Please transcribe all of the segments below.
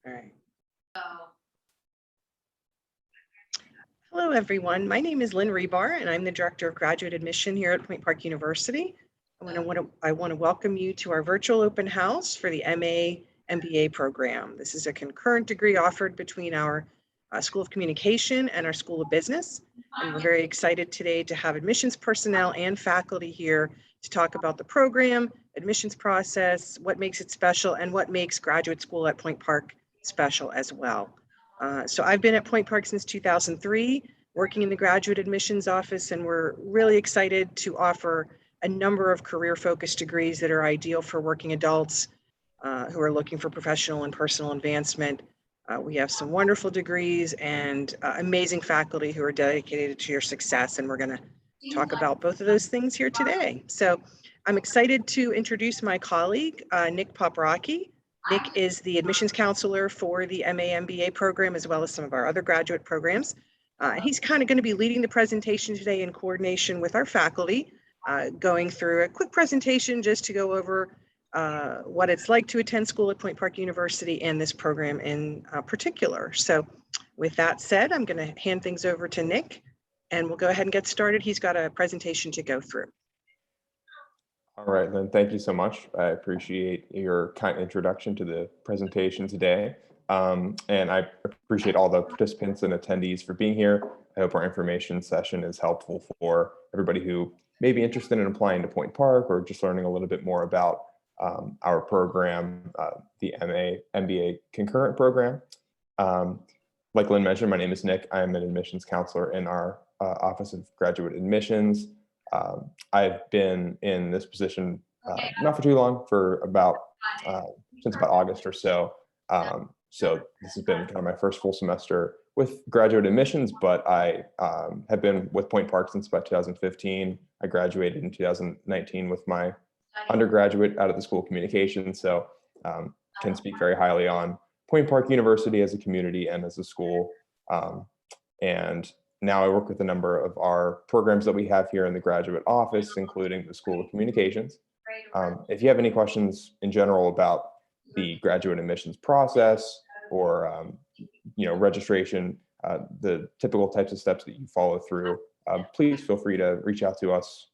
All right. Hello, everyone. My name is Lynn Rebar, and I'm the Director of Graduate Admission here at Point Park University. I want to welcome you to our virtual open house for the M.A. M.B.A. program. This is a concurrent degree offered between our School of Communication and our School of Business. And we're very excited today to have admissions personnel and faculty here to talk about the program, admissions process, what makes it special, and what makes graduate school at Point Park special as well. So I've been at Point Park since 2003, working in the graduate admissions office, and we're really excited to offer a number of career-focused degrees that are ideal for working adults who are looking for professional and personal advancement. We have some wonderful degrees and amazing faculty who are dedicated to your success, and we're going to talk about both of those things here today. So I'm excited to introduce my colleague, Nick Poprocki. Nick is the admissions counselor for the M.A. M.B.A. program, as well as some of our other graduate programs. He's kind of going to be leading the presentation today in coordination with our faculty, going through a quick presentation just to go over what it's like to attend school at Point Park University and this program in particular. So with that said, I'm going to hand things over to Nick, and we'll go ahead and get started. He's got a presentation to go through. All right, Lynn, thank you so much. I appreciate your kind introduction to the presentation today. And I appreciate all the participants and attendees for being here. I hope our information session is helpful for everybody who may be interested in applying to Point Park or just learning a little bit more about our program, the M.A. M.B.A. concurrent program. Like Lynn mentioned, my name is Nick. I'm an admissions counselor in our Office of Graduate Admissions. I've been in this position not for too long, for about since about August or so. So this has been kind of my first full semester with graduate admissions, but I have been with Point Park since about 2015. I graduated in 2019 with my undergraduate out of the School of Communication, so can speak very highly on Point Park University as a community and as a school. And now I work with a number of our programs that we have here in the graduate office, including the School of Communications. If you have any questions in general about the graduate admissions process or registration, the typical types of steps that you follow through, please feel free to reach out to us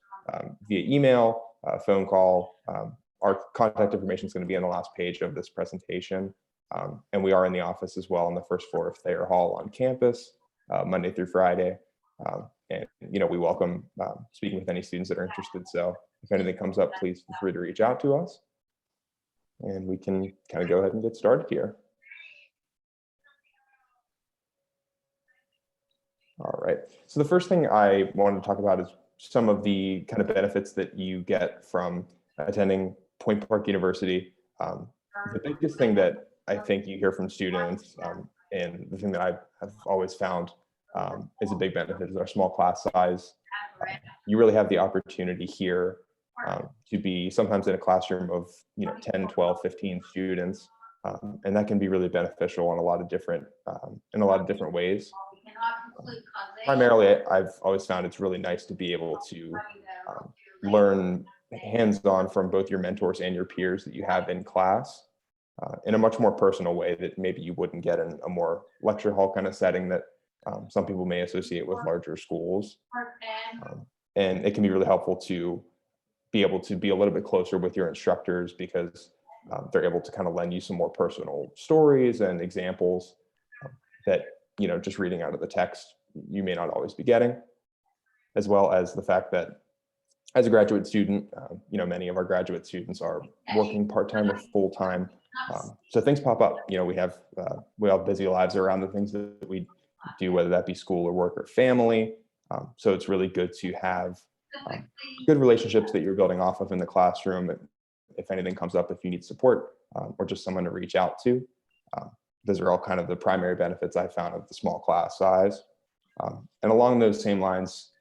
via email, phone call. Our contact information is going to be on the last page of this presentation. And we are in the office as well on the first floor of Thayer Hall on campus, Monday through Friday. And we welcome speaking with any students that are interested. So if anything comes up, please feel free to reach out to us. And we can kind of go ahead and get started here. All right. So the first thing I wanted to talk about is some of the kind of benefits that you get from attending Point Park University. The biggest thing that I think you hear from students, and the thing that I have always found is a big benefit, is our small class size. You really have the opportunity here to be sometimes in a classroom of 10, 12, 15 students, and that can be really beneficial in a lot of different ways. Primarily, I've always found it's really nice to be able to learn hands-on from both your mentors and your peers that you have in class in a much more personal way that maybe you wouldn't get in a more lecture hall kind of setting that some people may associate with larger schools. And it can be really helpful to be able to be a little bit closer with your instructors because they're able to kind of lend you some more personal stories and examples that just reading out of the text you may not always be getting, as well as the fact that as a graduate student, many of our graduate students are working part-time or full-time. So things pop up. We all have busy lives around the things that we do, whether that be school or work or family. So it's really good to have good relationships that you're building off of in the classroom. If anything comes up, if you need support or just someone to reach out to. Those are all kind of the primary benefits I found of the small class size. And along those same lines,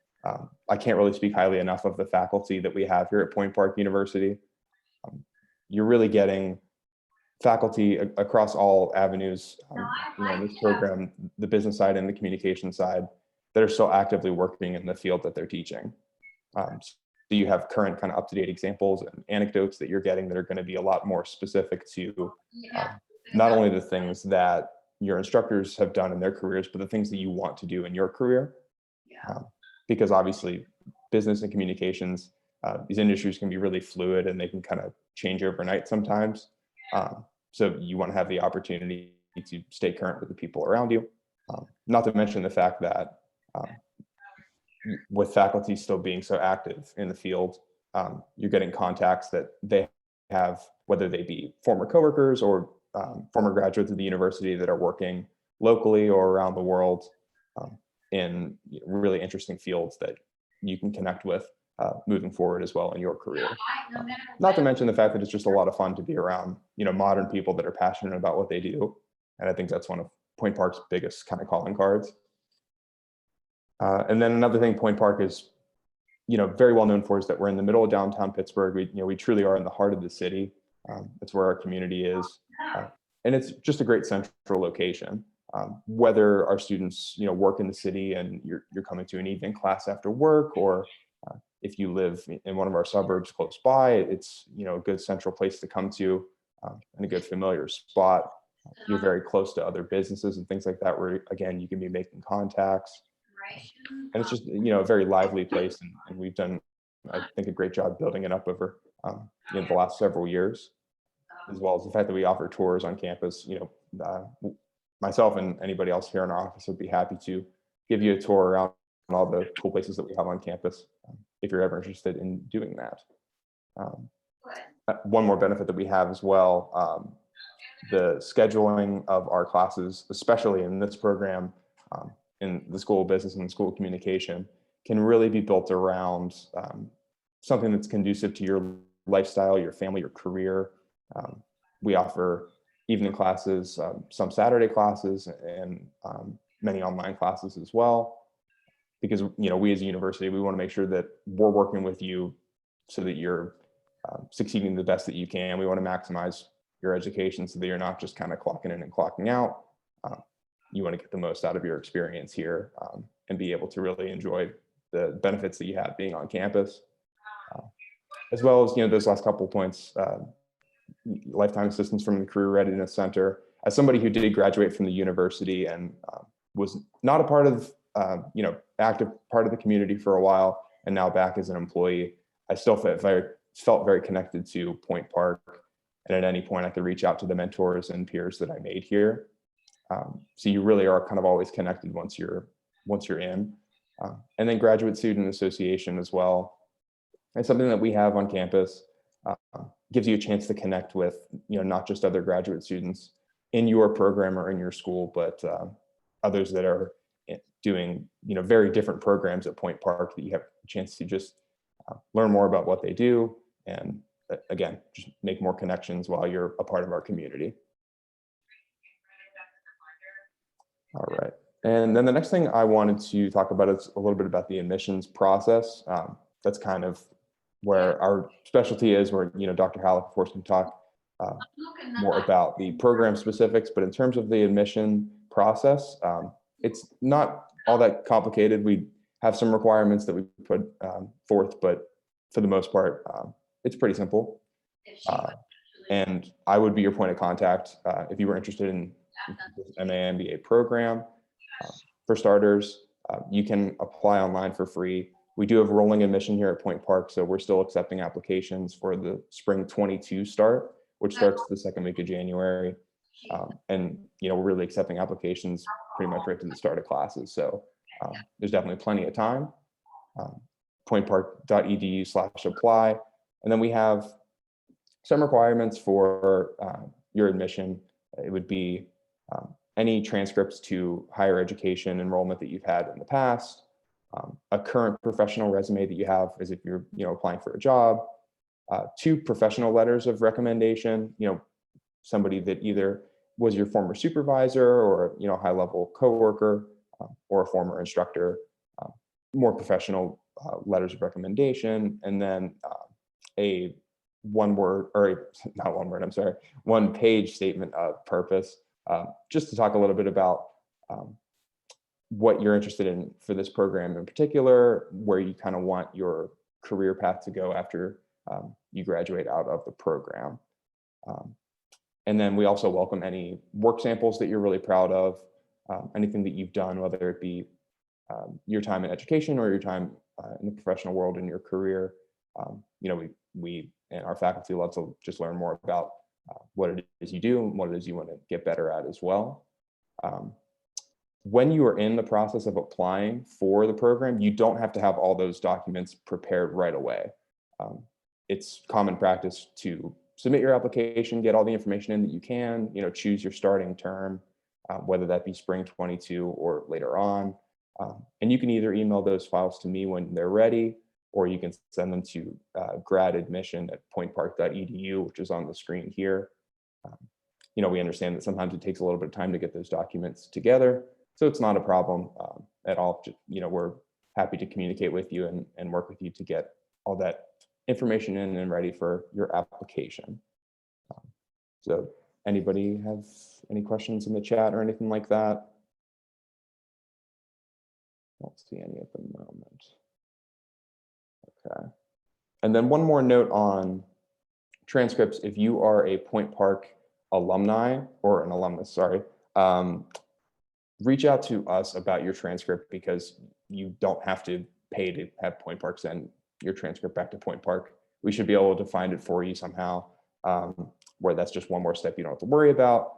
I can't really speak highly enough of the faculty that we have here at Point Park University. You're really getting faculty across all avenues in this program, the business side and the communication side, that are still actively working in the field that they're teaching. So you have current kind of up-to-date examples and anecdotes that you're getting that are going to be a lot more specific to not only the things that your instructors have done in their careers, but the things that you want to do in your career. Um, because obviously business and communications, these industries can be really fluid and they can kind of change overnight sometimes. So you want to have the opportunity to stay current with the people around you. Not to mention the fact that with faculty still being so active in the field, you're getting contacts that they have, whether they be former coworkers or former graduates of the university that are working locally or around the world in really interesting fields that you can connect with moving forward as well in your career. Not to mention the fact that it's just a lot of fun to be around, modern people that are passionate about what they do. And I think that's one of Point Park's biggest kind of calling cards. And then another thing Point Park is, very well known for is that we're in the middle of downtown Pittsburgh. We truly are in the heart of the city. It's where our community is. And it's just a great central location. Whether our students, work in the city and you're coming to an evening class after work, or if you live in one of our suburbs close by, it's, a good central place to come to and a good familiar spot. You're very close to other businesses and things like that, where again, you can be making contacts. And it's just, a very lively place. And we've done, I think, a great job building it up over the last several years, as well as the fact that we offer tours on campus. Myself and anybody else here in our office would be happy to give you a tour around all the cool places that we have on campus if you're ever interested in doing that. One more benefit that we have as well, the scheduling of our classes, especially in this program, in the School of Business and the School of Communication, can really be built around something that's conducive to your lifestyle, your family, your career. We offer evening classes, some Saturday classes, and many online classes as well. Because we as a university, we want to make sure that we're working with you so that you're succeeding the best that you can. We want to maximize your education so that you're not just kind of clocking in and clocking out. You want to get the most out of your experience here and be able to really enjoy the benefits that you have being on campus, as well as those last couple of points. Lifetime assistance from the Career Readiness Center. As somebody who did graduate from the university and was not a part of active part of the community for a while, and now back as an employee, I still felt very connected to Point Park. And at any point, I could reach out to the mentors and peers that I made here. So you really are kind of always connected once you're in. And then Graduate Student Association as well. It's something that we have on campus. Gives you a chance to connect with, not just other graduate students in your program or in your school, but others that are doing, very different programs at Point Park, that you have a chance to just learn more about what they do. And again, just make more connections while you're a part of our community. All right. And then the next thing I wanted to talk about is a little bit about the admissions process. That's kind of where our specialty is, where, Dr. Halleck, of course, can talk more about the program specifics. But in terms of the admission process, it's not all that complicated. We have some requirements that we put forth, but for the most part, it's pretty simple. And I would be your point of contact if you were interested in the M.A. M.B.A. program. For starters, you can apply online for free. We do have rolling admission here at Point Park, so we're still accepting applications for the spring 22 start, which starts the second week of January. And we're really accepting applications pretty much right to the start of classes. So there's definitely plenty of time. pointpark.edu/apply. And then we have some requirements for your admission. It would be any transcripts to higher education enrollment that you've had in the past, a current professional resume that you have as if you're applying for a job, 2 professional letters of recommendation, somebody that either was your former supervisor or high level coworker or a former instructor, more professional letters of recommendation, and then a one page statement of purpose, just to talk a little bit about what you're interested in for this program in particular, where you kind of want your career path to go after you graduate out of the program. And then we also welcome any work samples that you're really proud of, anything that you've done, whether it be your time in education or your time in the professional world in your career. We and our faculty love to just learn more about what it is you do and what it is you want to get better at as well. When you are in the process of applying for the program, you don't have to have all those documents prepared right away. It's common practice to submit your application, get all the information in that you can, choose your starting term, whether that be spring 22 or later on. And you can either email those files to me when they're ready, or you can send them to gradadmission@pointpark.edu, which is on the screen here. We understand that sometimes it takes a little bit of time to get those documents together, so it's not a problem at all. We're happy to communicate with you and work with you to get all that information in and ready for your application. So anybody have any questions in the chat or anything like that? I don't see any at the moment. Okay. And then one more note on transcripts. If you are a Point Park alumni or an alumnus, sorry, reach out to us about your transcript, because you don't have to pay to have Point Park send your transcript back to Point Park. We should be able to find it for you somehow, where that's just one more step you don't have to worry about.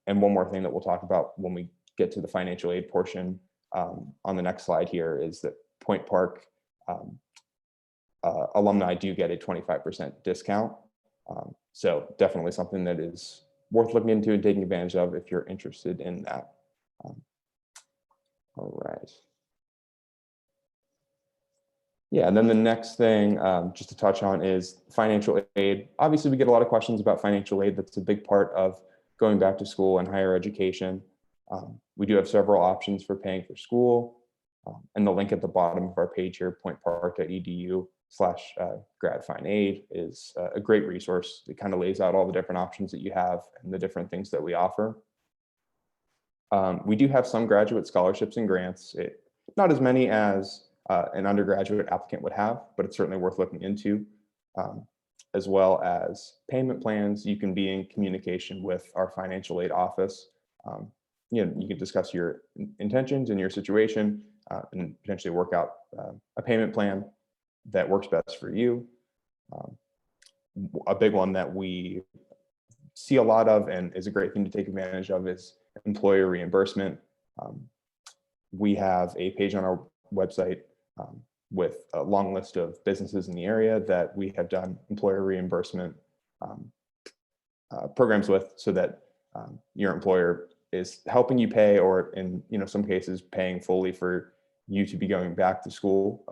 And one more thing that we'll talk about when we get to the financial aid portion on the next slide here is that Point Park alumni do get a 25% discount. So definitely something that is worth looking into and taking advantage of if you're interested in that. All right. Yeah, and then the next thing just to touch on is financial aid. Obviously, we get a lot of questions about financial aid. That's a big part of going back to school and higher education. We do have several options for paying for school. And the link at the bottom of our page here, pointpark.edu/gradfinaid, is a great resource. It kind of lays out all the different options that you have and the different things that we offer. We do have some graduate scholarships and grants, not as many as an undergraduate applicant would have, but it's certainly worth looking into, as well as payment plans. You can be in communication with our financial aid office. You can discuss your intentions and your situation and potentially work out a payment plan that works best for you. A big one that we see a lot of and is a great thing to take advantage of is employer reimbursement. We have a page on our website with a long list of businesses in the area that we have done employer reimbursement programs with, so that your employer is helping you pay, or in some cases paying fully for you to be going back to school.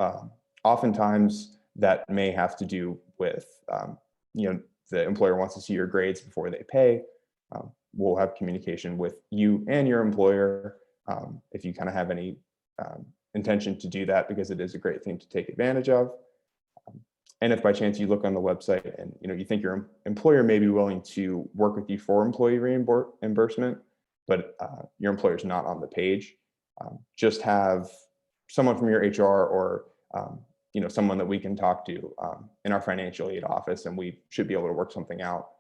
Oftentimes that may have to do with the employer wants to see your grades before they pay. We'll have communication with you and your employer if you kind of have any intention to do that, because it is a great thing to take advantage of. And if by chance you look on the website and you think your employer may be willing to work with you for employee reimbursement, but your employer is not on the page, just have someone from your HR or someone that we can talk to in our financial aid office, and we should be able to work something out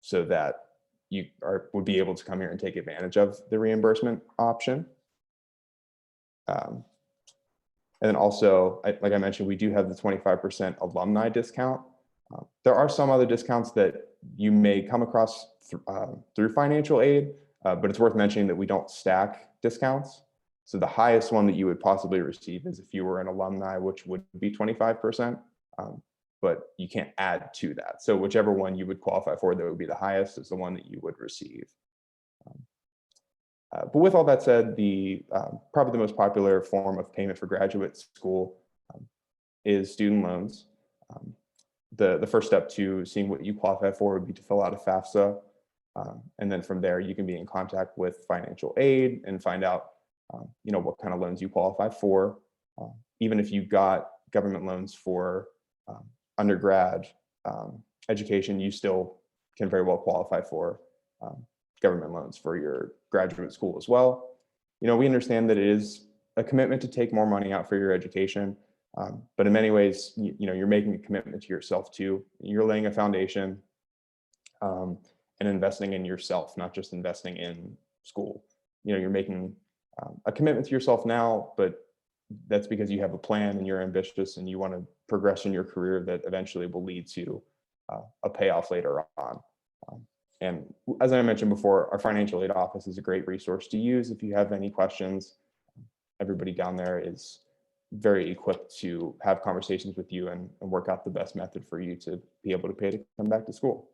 so that you would be able to come here and take advantage of the reimbursement option. And then also, like I mentioned, we do have the 25% alumni discount. There are some other discounts that you may come across through financial aid, but it's worth mentioning that we don't stack discounts. So the highest one that you would possibly receive is if you were an alumni, which would be 25%, but you can't add to that. So whichever one you would qualify for that would be the highest is the one that you would receive. But with all that said, probably the most popular form of payment for graduate school is student loans. The first step to seeing what you qualify for would be to fill out a FAFSA. And then from there, you can be in contact with financial aid and find out what kind of loans you qualify for. Even if you got government loans for undergrad education, you still can very well qualify for government loans for your graduate school as well. We understand that it is a commitment to take more money out for your education, but in many ways, you're making a commitment to yourself too. You're laying a foundation, and investing in yourself, not just investing in school. You're making a commitment to yourself now, but that's because you have a plan and you're ambitious and you want to progress in your career that eventually will lead to a payoff later on. And as I mentioned before, our financial aid office is a great resource to use if you have any questions. Everybody down there is very equipped to have conversations with you and work out the best method for you to be able to pay to come back to school.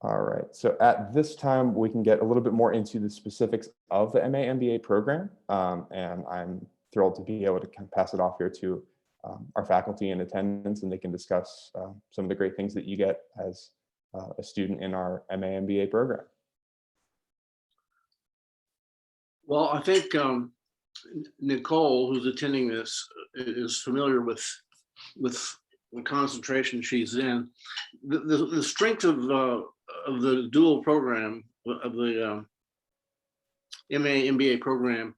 All right, so at this time, we can get a little bit more into the specifics of the MA MBA program. And I'm thrilled to be able to pass it off here to our faculty in attendance, and they can discuss some of the great things that you get as a student in our MA MBA program. Well, I think Nicole, who's attending this, is familiar with the concentration she's in. The strength of the dual program, of the MA MBA program,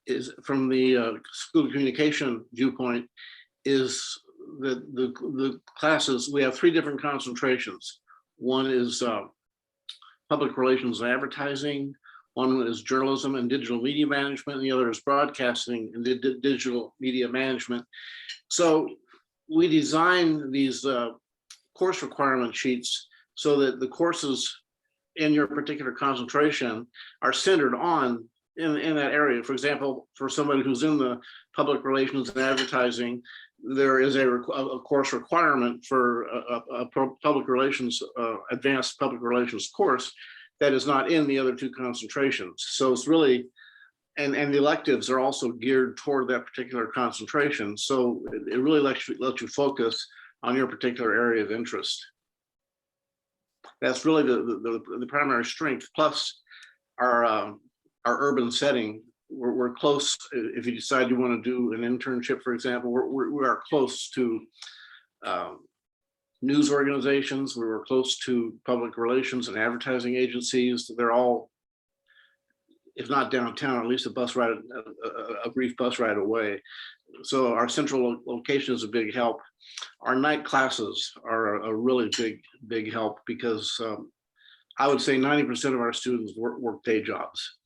is from the school communication viewpoint, is that the classes, we have 3 different concentrations. One is public relations and advertising, one is journalism and digital media management, and the other is broadcasting and digital media management. So we design these course requirement sheets so that the courses in your particular concentration are centered on in that area. For example, for somebody who's in the public relations and advertising, there is a course requirement for a public relations, advanced public relations course that is not in the other 2 concentrations. So it's really, and the electives are also geared toward that particular concentration. So it really lets you focus on your particular area of interest. That's really the primary strength. Plus our urban setting. We're close. If you decide you want to do an internship, for example, we are close to news organizations. We were close to public relations and advertising agencies. They're all, if not downtown, at least a brief bus ride away. So our central location is a big help. Our night classes are a really big help, because I would say 90% of our students work day jobs.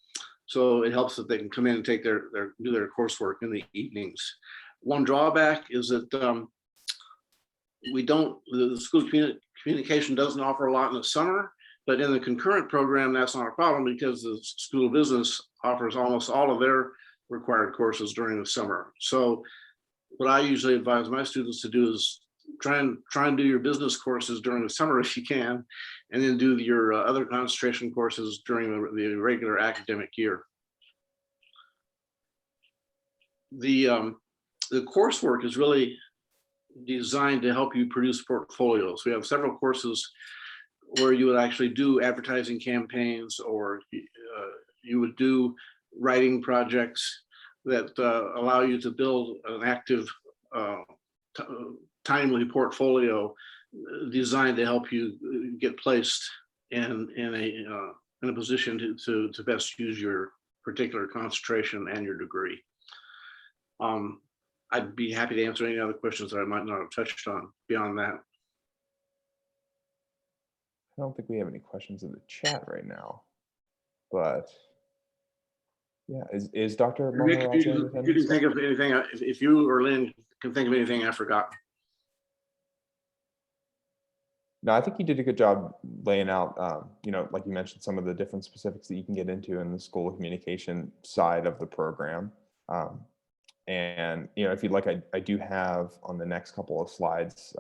So it helps that they can come in and take do their coursework in the evenings. One drawback is that the school communication doesn't offer a lot in the summer, but in the concurrent program, that's not a problem, because the School of Business offers almost all of their required courses during the summer. So what I usually advise my students to do is try and do your business courses during the summer if you can, and then do your other concentration courses during the regular academic year. The coursework is really designed to help you produce portfolios. We have several courses where you would actually do advertising campaigns, or you would do writing projects that allow you to build an active, timely portfolio designed to help you get placed in a position to best use your particular concentration and your degree. I'd be happy to answer any other questions that I might not have touched on beyond that. I don't think we have any questions in the chat right now, but yeah, is Dr. Rick, Mono if also in you attendance? can think of anything, if you or Lynn can think of anything I forgot. No, I think you did a good job laying out, like you mentioned, some of the different specifics that you can get into in the School of Communication side of the program. And, if you'd like, I do have on the next couple of slides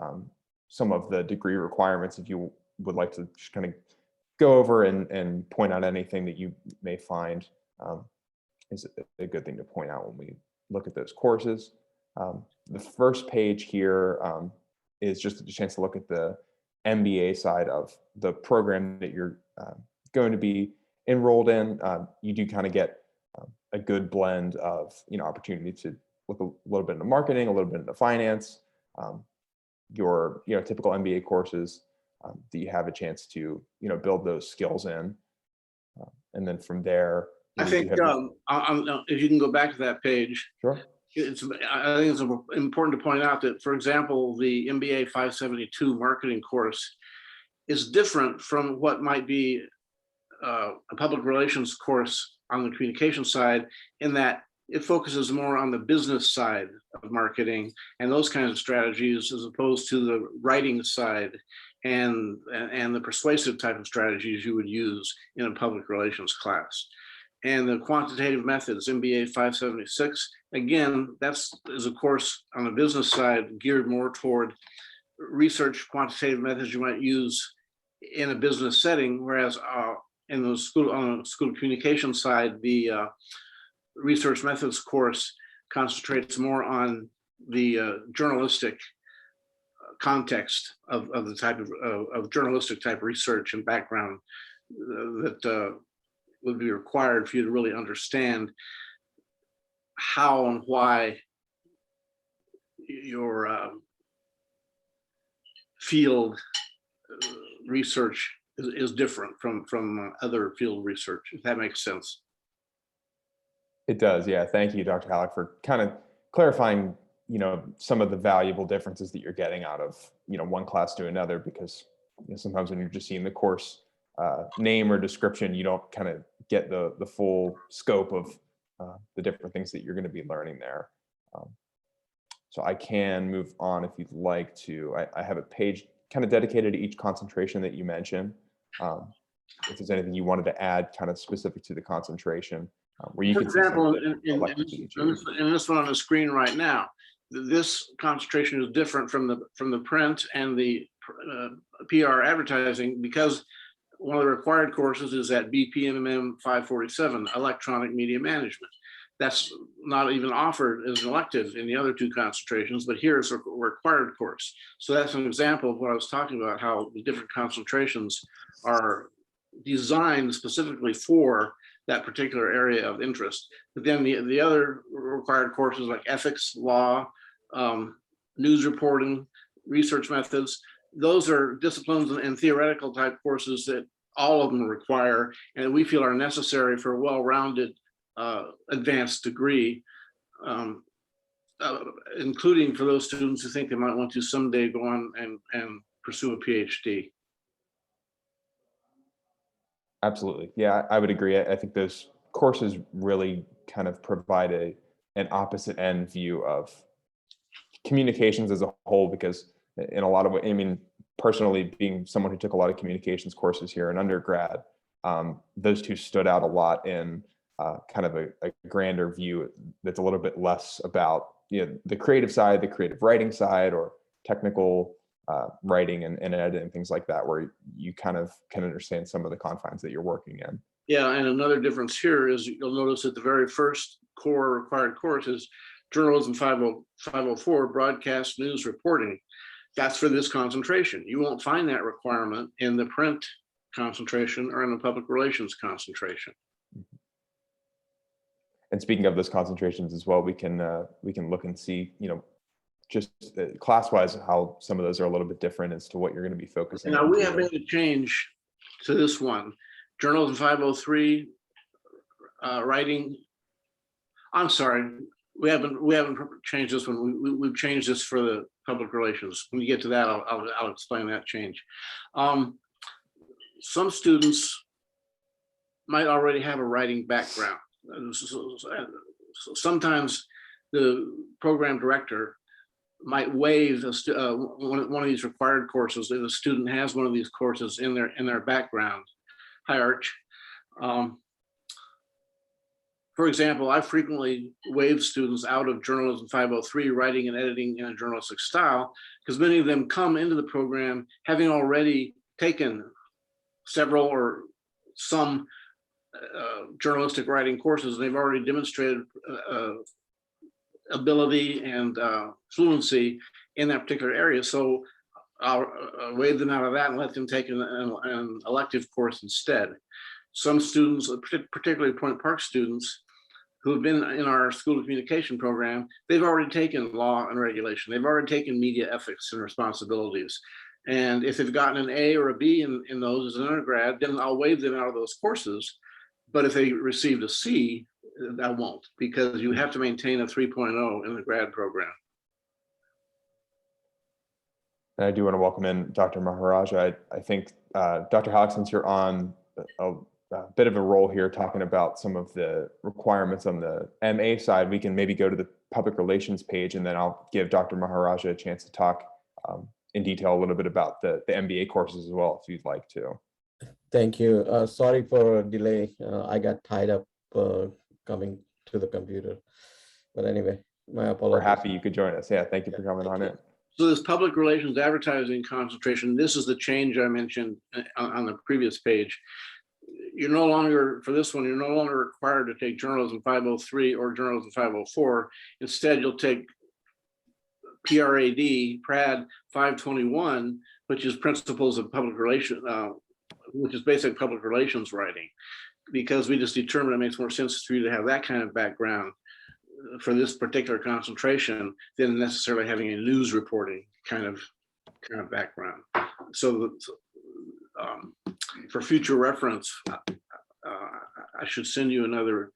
some of the degree requirements, if you would like to just kind of go over and point out anything that you may find is a good thing to point out when we look at those courses. The first page here is just a chance to look at the M.B.A. side of the program that you're going to be enrolled in. You do kind of get a good blend of opportunity to look a little bit into marketing, a little bit into finance, your typical M.B.A. courses that you have a chance to build those skills in, and then from there I think if you can go back to that page. Sure. I think it's important to point out that, for example, the M.B.A. 572 marketing course is different from what might be a public relations course on the communication side, in that it focuses more on the business side of marketing and those kinds of strategies, as opposed to the writing side and the persuasive type of strategies you would use in a public relations class. And the quantitative methods, M.B.A. 576, again, is a course on the business side geared more toward research quantitative methods you might use in a business setting, whereas in the school, on the school communication side, the research methods course concentrates more on the journalistic context of the type of journalistic type research and background that would be required for you to really understand how and why your field research is different from other field research, if that makes sense. It does, yeah. Thank you, Dr. Halleck, for kind of clarifying, some of the valuable differences that you're getting out of, one class to another, because sometimes when you're just seeing the course name or description, you don't kind of get the full scope of the different things that you're going to be learning there. So I can move on if you'd like to. I have a page kind of dedicated to each concentration that you mentioned. If there's anything you wanted to add kind of specific to the concentration, where you For can example, see in this one on the screen right now, this concentration is different from the print and the PR advertising, because one of the required courses is at BPMM 547, Electronic Media Management. That's not even offered as an elective in the other two concentrations, but here is a required course. So that's an example of what I was talking about, how the different concentrations are designed specifically for that particular area of interest. But then the other required courses like ethics, law, news reporting, research methods, those are disciplines and theoretical type courses that all of them require and we feel are necessary for a well-rounded advanced degree, including for those students who think they might want to someday go on and pursue a PhD. Absolutely. Yeah, I would agree. I think those courses really kind of provide an opposite end view of communications as a whole, because in a lot of ways, I mean, personally being someone who took a lot of communications courses here in undergrad, those two stood out a lot in kind of a grander view that's a little bit less about the creative side, the creative writing side, or technical writing and editing, things like that, where you kind of can understand some of the confines that you're working in. Yeah, and another difference here is you'll notice that the very first core required course is Journalism 504, Broadcast News Reporting. That's for this concentration. You won't find that requirement in the print concentration or in the public relations concentration. And speaking of those concentrations as well, we can look and see, just class-wise, how some of those are a little bit different as to what you're going to be focusing on. Now we have made a change to this one. Journalism 503, writing. I'm sorry, we haven't changed this one. We've changed this for the public relations. When we get to that, I'll explain that change. Some students might already have a writing background. Sometimes the program director might waive one of these required courses if a student has one of these courses in their background. Hi, Arch. For example, I frequently waive students out of Journalism 503, writing and editing in a journalistic style, because many of them come into the program having already taken several or some journalistic writing courses. They've already demonstrated ability and fluency in that particular area. So I'll waive them out of that and let them take an elective course instead. Some students, particularly Point Park students, who have been in our School of Communication program, they've already taken law and regulation. They've already taken media ethics and responsibilities. And if they've gotten an A or a B in those as an undergrad, then I'll waive them out of those courses. But if they received a C I won't, because you have to maintain a 3.0 in the grad program. And I do want to welcome in Dr. Maharaja. I think, Dr. Halleck, since you're on a bit of a role here talking about some of the requirements on the MA side, we can maybe go to the public relations page, and then I'll give Dr. Maharaja a chance to talk in detail a little bit about the M.B.A. courses as well, if you'd like to. Thank you. Sorry for a delay. I got tied up coming to the computer. But anyway, my apologies. We're happy you could join us. Yeah, thank you for coming on in. So this public relations advertising concentration, this is the change I mentioned on the previous page. You're no longer, for this one, you're no longer required to take journalism 503 or journalism 504. Instead, you'll take PRAD 521, which is principles of public relations, which is basic public relations writing, because we just determined it makes more sense for you to have that kind of background for this particular concentration than necessarily having a news reporting kind of background. So for future reference, I should send you another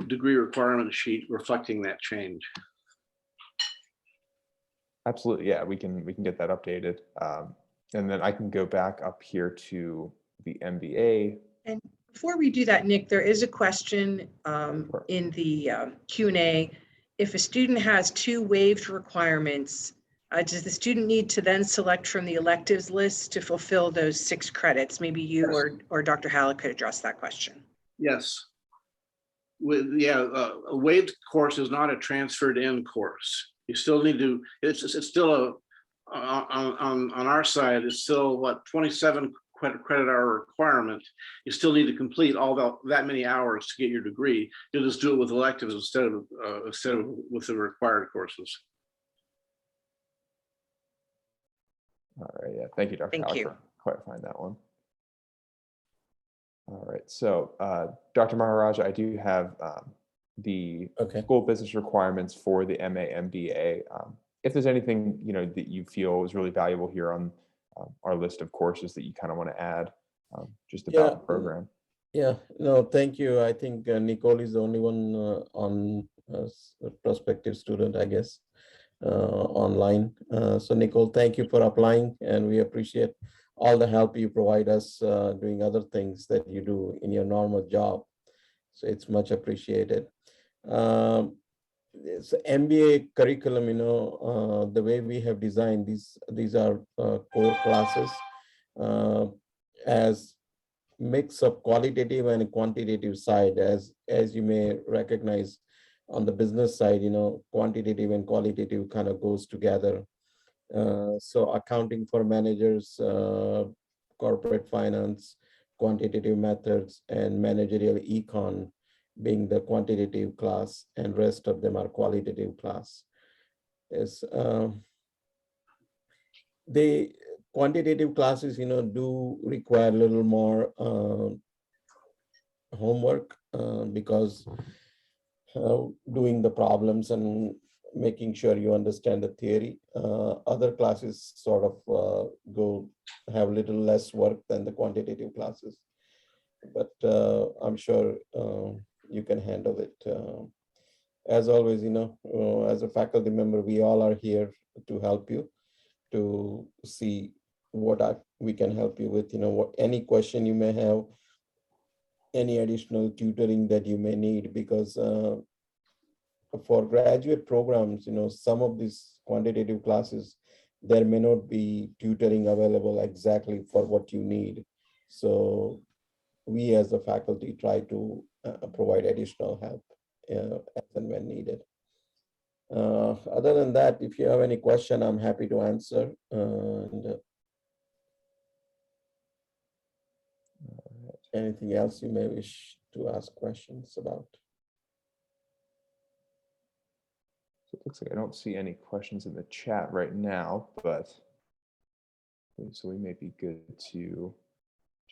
degree requirement sheet reflecting that change. Absolutely, yeah, we can get that updated, and then I can go back up here to the M.B.A. And before we do that, Nick, there is a question in the Q&A. If a student has 2 waived requirements, does the student need to then select from the electives list to fulfill those 6 credits? Maybe you or Dr. Halleck could address that question. Yes. A waived course is not a transferred in course. You still need to, it's still on our side, it's still what, 27 credit hour requirement. You still need to complete all that many hours to get your degree. You'll just do it with electives instead of with the required courses. All right, yeah, thank you, Dr. Thank Halleck, you for clarifying that one. All right, so Dr. Maharaja, I do have the school business requirements for the MA M.B.A. If there's anything that you feel is really valuable here on our list of courses that you kind of want to add, just about the program. Yeah, no, thank you. I think Nicole is the only one on a prospective student, I guess, online. So Nicole, thank you for applying, and we appreciate all the help you provide us doing other things that you do in your normal job. So it's much appreciated. It's M.B.A. curriculum, the way we have designed these are core classes as mix of qualitative and quantitative side. As you may recognize on the business side, quantitative and qualitative kind of goes together. So accounting for managers, corporate finance, quantitative methods, and managerial econ being the quantitative class, and rest of them are qualitative class. The quantitative classes, do require a little more homework because doing the problems and making sure you understand the theory. Other classes sort of have a little less work than the quantitative classes, but I'm sure you can handle it. As always, as a faculty member, we all are here to help you, to see what we can help you with, any question you may have, any additional tutoring that you may need, because for graduate programs, some of these quantitative classes, there may not be tutoring available exactly for what you need. So we as a faculty try to provide additional help as and when needed. Other than that, if you have any question, I'm happy to answer. Anything else you may wish to ask questions about? So it looks like I don't see any questions in the chat right now, but so we may be good to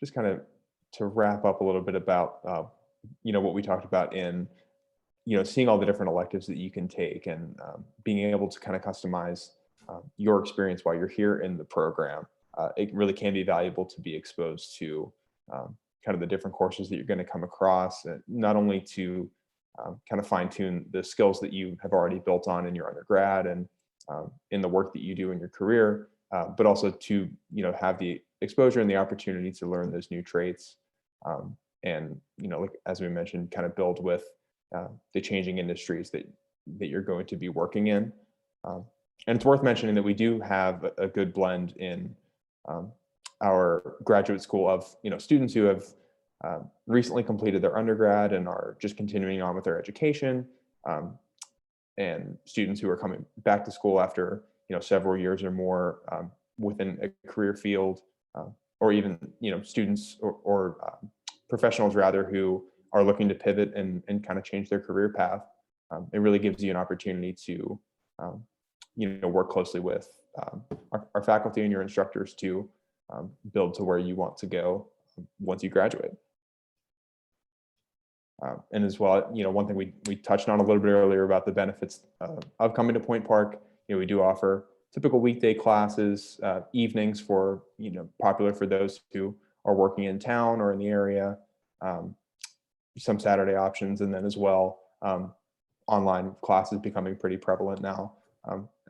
just kind of to wrap up a little bit about what we talked about in seeing all the different electives that you can take, and being able to kind of customize your experience while you're here in the program. It really can be valuable to be exposed to kind of the different courses that you're going to come across, not only to kind of fine tune the skills that you have already built on in your undergrad and in the work that you do in your career, but also to, have the exposure and the opportunity to learn those new traits. And, like, as we mentioned, kind of build with the changing industries that you're going to be working in. And it's worth mentioning that we do have a good blend in our graduate school of, students who have recently completed their undergrad and are just continuing on with their education, and students who are coming back to school after, several years or more within a career field, or even, students or professionals rather who are looking to pivot and kind of change their career path. It really gives you an opportunity to, work closely with our faculty and your instructors to build to where you want to go once you graduate. And as well, one thing we touched on a little bit earlier about the benefits of coming to Point Park. We do offer typical weekday classes, evenings for, popular for those who are working in town or in the area, some Saturday options, and then as well, online classes becoming pretty prevalent now,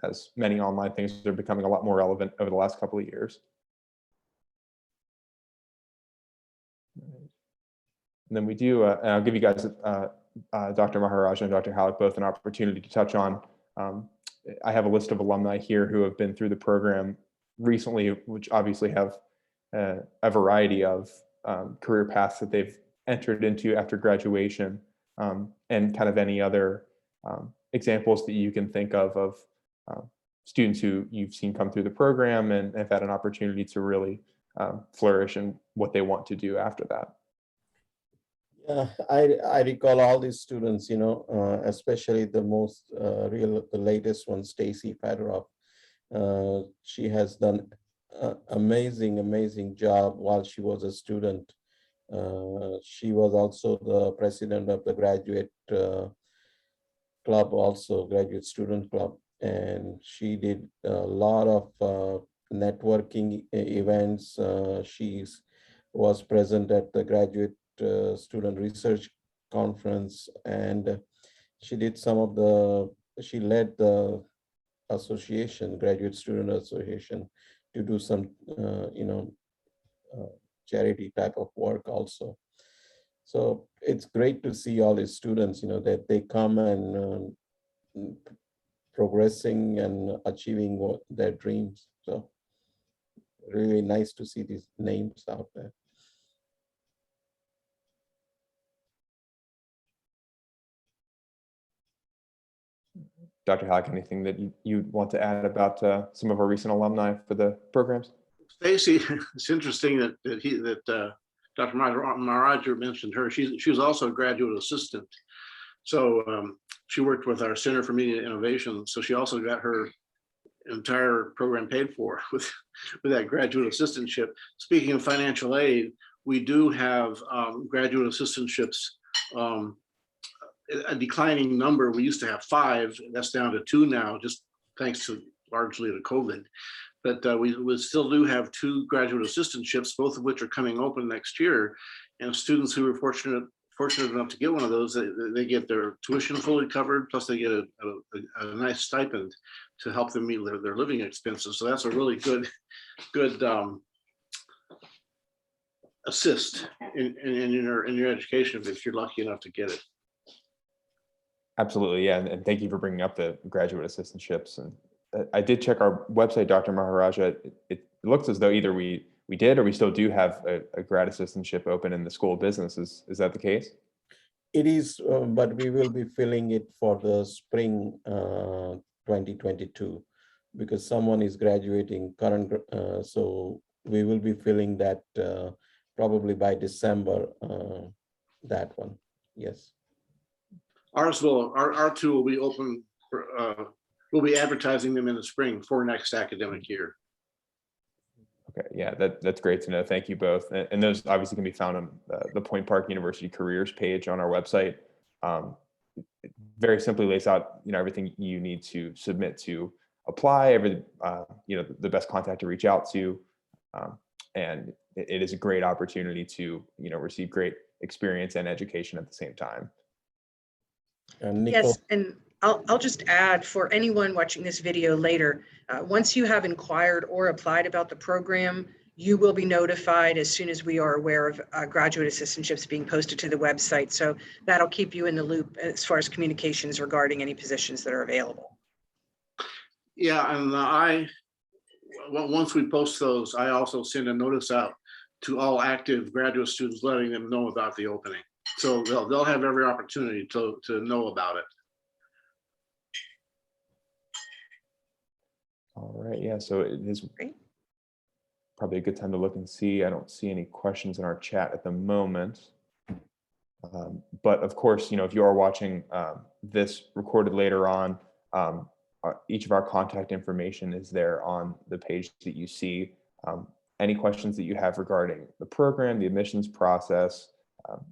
as many online things are becoming a lot more relevant over the last couple of years. And then we do, and I'll give you guys, Dr. Maharaj and Dr. Halleck, both an opportunity to touch on. I have a list of alumni here who have been through the program recently, which obviously have a variety of career paths that they've entered into after graduation, and kind of any other examples that you can think of students who you've seen come through the program and have had an opportunity to really flourish in what they want to do after that. Yeah, I recall all these students, especially the latest one, Stacy Fedorov. She has done amazing job while she was a student. She was also the president of the graduate club, also graduate student club, and she did a lot of networking events. She was present at the graduate student research conference, and she led the association, graduate student association, to do some charity type of work also. So it's great to see all these students, that they come and progressing and achieving their dreams. So really nice to see these names out there. Dr. Halleck, anything that you want to add about some of our recent alumni for the programs? Stacy, it's interesting that Dr. Maharaj mentioned her. She was also a graduate assistant. So she worked with our Center for Media Innovation. So she also got her entire program paid for with that graduate assistantship. Speaking of financial aid, we do have graduate assistantships, a declining number. We used to have 5, that's down to 2 now, just thanks to largely to COVID. But we still do have 2 graduate assistantships, both of which are coming open next year. And students who are fortunate enough to get one of those, they get their tuition fully covered, plus they get a nice stipend to help them meet their living expenses. So that's a really good assist in your education if you're lucky enough to get it. Absolutely, yeah, and thank you for bringing up the graduate assistantships. And I did check our website, Dr. Maharaja. It looks as though either we did or we still do have a grad assistantship open in the School of Business. Is that the case? It is, but we will be filling it for the spring 2022 because someone is graduating current. So we will be filling that probably by December, that one, yes. Our 2 will be open for, we'll be advertising them in the spring for next academic year. Okay, yeah, that's great to know. Thank you both. And those obviously can be found on the Point Park University careers page on our website. It very simply lays out, everything you need to submit to apply, the best contact to reach out to. And it is a great opportunity to, receive great experience and education at the same time. And Nicole, Yes, and I'll just add for anyone watching this video later, once you have inquired or applied about the program, you will be notified as soon as we are aware of graduate assistantships being posted to the website. So that'll keep you in the loop as far as communications regarding any positions that are available. Yeah, and once we post those, I also send a notice out to all active graduate students, letting them know about the opening. So they'll have every opportunity to know about it. All right, yeah, so it is Great. probably a good time to look and see. I don't see any questions in our chat at the moment. But of course, if you are watching this recorded later on, each of our contact information is there on the page that you see. Any questions that you have regarding the program, the admissions process,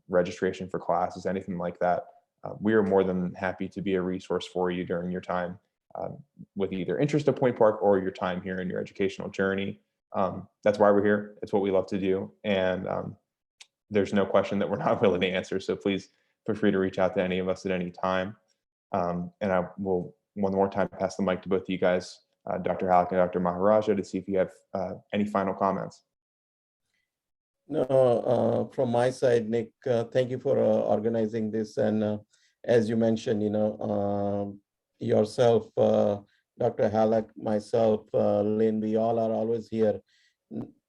registration for classes, anything like that, we are more than happy to be a resource for you during your time with either interest at Point Park or your time here in your educational journey. That's why we're here. It's what we love to do. And there's no question that we're not willing to answer. So please feel free to reach out to any of us at any time. And I will one more time pass the mic to both of you guys, Dr. Halleck and Dr. Maharaja, to see if you have any final comments. no, from my side, Nick, thank you for organizing this. And as you mentioned, yourself, Dr. Halleck, myself, Lynn, we all are always here.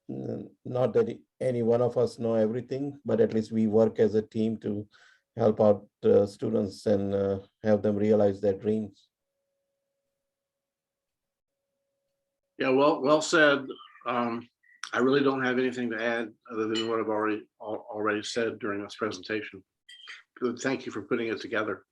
Not that any one of us know everything, but at least we work as a team to help out students and have them realize their dreams. Yeah, well said. I really don't have anything to add other than what I've already said during this presentation. Good, thank you for putting it together.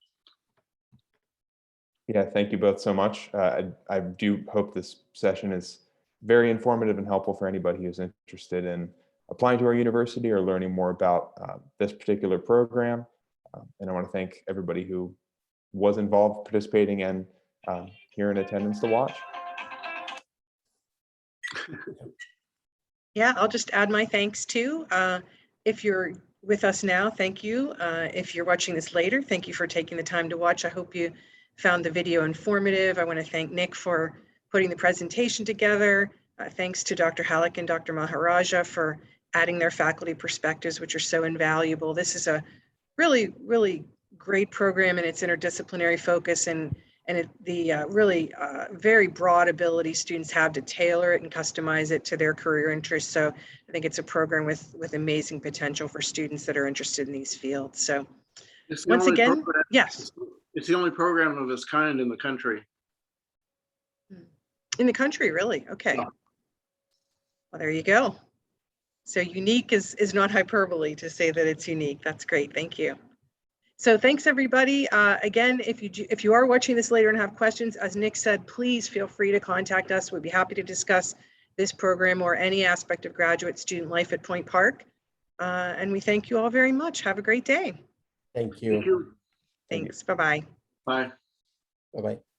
Yeah, thank you both so much. I do hope this session is very informative and helpful for anybody who's interested in applying to our university or learning more about this particular program. And I want to thank everybody who was involved, participating, and here in attendance to watch. Yeah, I'll just add my thanks too. If you're with us now, thank you. If you're watching this later, thank you for taking the time to watch. I hope you found the video informative. I want to thank Nick for putting the presentation together. Thanks to Dr. Halleck and Dr. Maharaja for adding their faculty perspectives, which are so invaluable. This is a really, really great program in its interdisciplinary focus and the really very broad ability students have to tailor it and customize it to their career interests. So I think it's a program with amazing potential for students that are interested in these fields. So once again, yes. It's the only program of its kind in the country. In the country, really? Okay. Yeah. Well, there you go. So unique is not hyperbole to say that it's unique. That's great. Thank you. So thanks everybody. Again, if you are watching this later and have questions, as Nick said, please feel free to contact us. We'd be happy to discuss this program or any aspect of graduate student life at Point Park. And we thank you all very much. Have a great day. Thank you. Thank you. Thanks. Bye-bye. Bye. Bye-bye.